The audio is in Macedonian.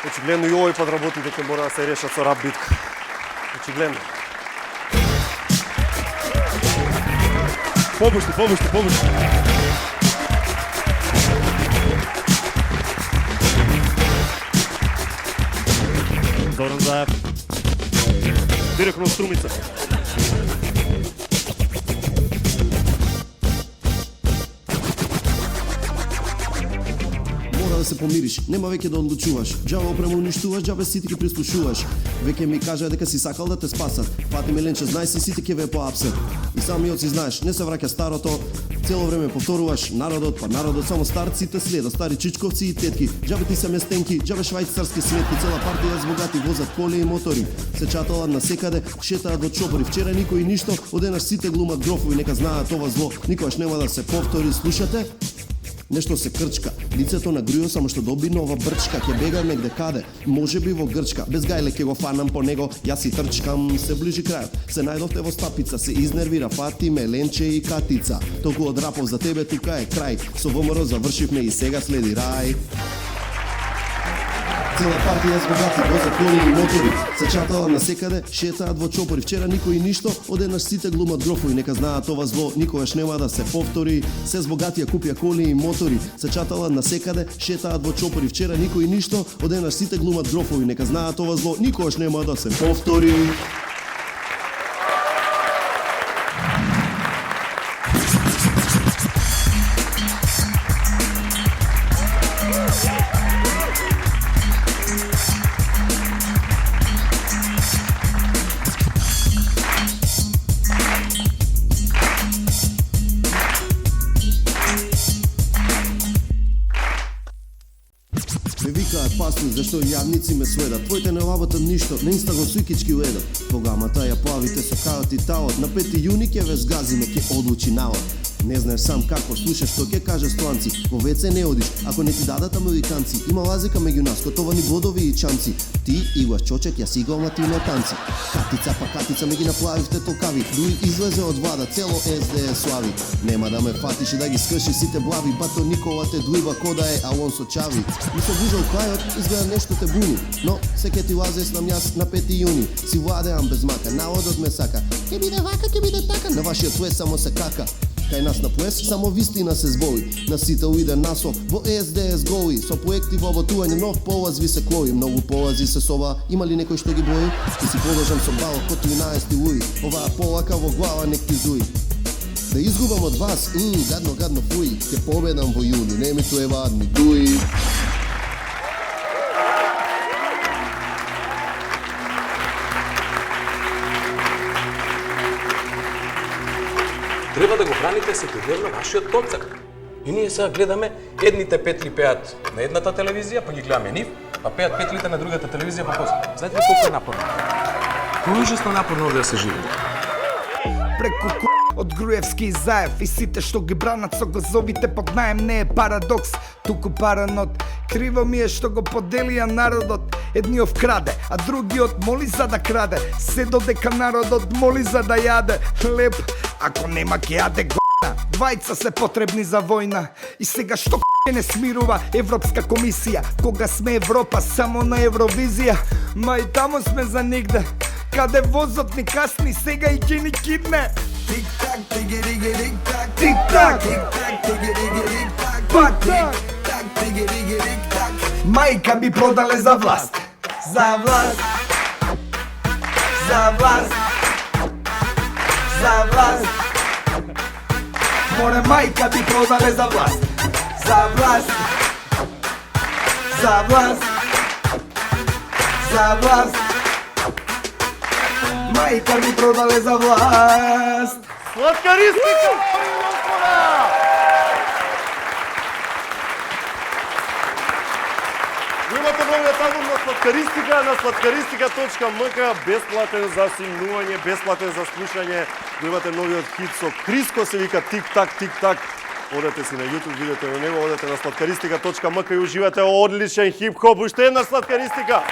Очигледно и овој пат работите ќе мора да се решат со рап битка. Очигледно. Побушти. Зоран Заев. Директно од Струмица. Да се помириш, нема веќе да одлучуваш. Џабе опрема уништуваш, џабе сите ќе прислушуваш. Веќе ми кажа дека си сакал да те спасат. Фати ме ленче, знаеш си сите ќе ве по апсет. И самиот си знаеш, не се враќа старото. Цело време повторуваш народот, па народот само старците следа, стари чичковци и тетки. Џабе ти се местенки, џабе швајцарски сметки, цела партија збогати, возат коли и мотори. Се чаталат на секаде, шетаат во чопори. Вчера никој ништо, оденаш сите глумат грофови, нека знаат ова зло, никогаш нема да се повтори. Слушате? Нешто се крчка, лицето на Грио само што доби нова брчка, ќе бега негде каде, може би во Грчка, без гајле ќе го фанам по него, јас си трчкам, се ближи крајот, се најдовте во стапица, се изнервира Фатиме, Ленче и Катица, толку од рапов за тебе тука е крај, со ВМРО завршивме и сега следи рај. Цела партија збогати, возат коли и мотори, се чатала на секаде, шетаат во чопори. Вчера никој ништо, оденаш сите глумат грофови, нека знаат ова зло, никогаш нема да се повтори. Се збогатија купија коли и мотори, се чатала на секаде, шетаат во чопори. Вчера никој ништо, оденаш сите глумат грофови, нека знаат ова зло, никогаш нема да се повтори. Ме викаат пасни, зашто јадници ме сведат. Твоите не лаботат ништо, на Инстаграм суикички уедат. Програмата ја плавите со каот и таот. На 5 јуни ќе ве згазиме, ќе одлучи наод. Не знаеш сам како, слушаш што ќе каже странци. Во веце не одиш, ако не ти дадат американци. Има лазика меѓу нас, котовани бодови и чамци. Ти играш чочек, јас играм на танци. Катица ме ги наплавивте толкави. Дуи излезе од влада, цело СДС слави. Нема да ме фатиш и да ги скрши сите блави. Бато Никола те дуиба кода е Алонсо Чави. И со гужал крајот изгледа нешто те буни. Но се ке ти лазеснам јас на 5 јуни. Си владеам без мака, народот ме сака. Ке биде вака, ке биде така. На вашиот плес само се кака. Кај нас на плес само вистина се збори. На сите уиде насо во СДС голи. Со проекти во работување нов полаз ви се клои. Многу полази се соба, има ли некој што ги брои? И си продолжам со бал ко 13 луи. Оваа полака во глава нек ти зуи. Да изгубам од вас, гадно фуи. Ке победам во јуни, не ми требаат ми дуи. Треба да го храните секојдневно вашиот концерт. И ние сега гледаме едните петли пеат на едната телевизија, па ги гледаме нив, па пеат петлите на другата телевизија, па после. Знаете ли колку е напорно? Колку ужасно напорно овде да се живе. Преку од Груевски и Заев и сите што ги бранат со газовите под наем не е парадокс, туку паранот. Криво ми е што го поделија народот. Едниот краде, а другиот моли за да краде. Се додека народот моли за да јаде хлеб, ако нема ќе јаде г***на. Двајца се потребни за војна. И сега што не смирува Европска комисија, кога сме Европа само на Евровизија. Ма и тамо сме за нигде, каде возот ни касни, сега и ќе ни кидне. Тик-так, тиги-риги-рик-так, тик-так, тик-так, тиги-риги-рик-так, пак тик-так, тиги-риги-рик-так. Мајка би продале за власт, за власт, за власт, за власт. Море мајка би продале за власт, за власт, за власт, за власт. Мајка ми продале за власт. Сладкаристика, господа! Имате новиот албум на Сладкаристика на slatkaristika.mk, бесплатен за симнување, бесплатен за слушање. Имате новиот хит со Криско, се вика Тик-так, Тик-так. Одете си на YouTube, видете на него, одете на slatkaristika.mk и уживате одличен хип-хоп. Уште една Сладкаристика!